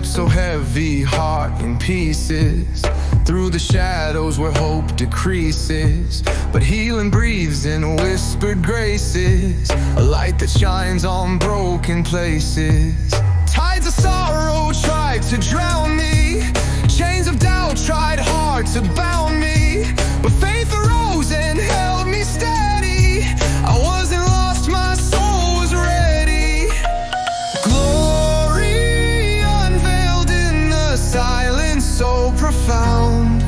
steps so heavy, heart in pieces, through the shadows where hope decreases. But healing breathes in whispered graces, a light that shines on broken places. Tides of sorrow tried to drown me, chains of doubt tried hard to bound me, but faith arose and held me steady. I wasn't lost, my soul was ready. Glory unveiled in the silence so profound,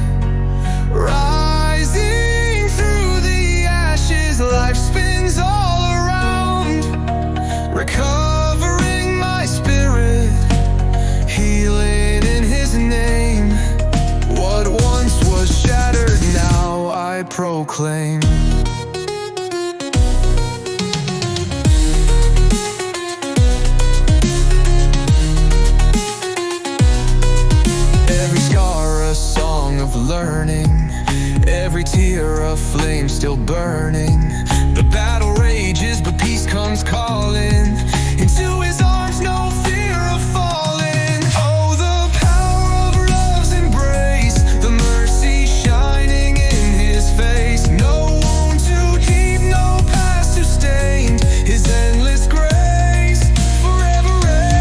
rising through the ashes, life spins all around, recovering my spirit, healing in His name. What once was shattered, now I proclaim. Every scar a song of learning, every tear a flame still burning. The battle rages, but peace comes calling. Into His arms, no fear of falling. Oh, the power of love's embrace, the mercy shining in His face. No wound too deep, no past too stained. His endless grace forever reigns.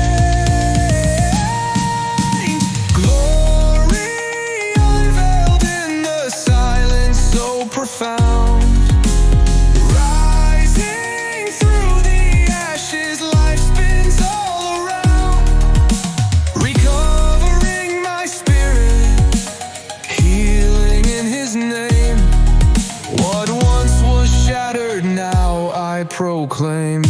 Glory unveiled in the silence so profound, rising through the ashes, life spins all around, recovering my spirit, healing in His name. What once was shattered, now I proclaim.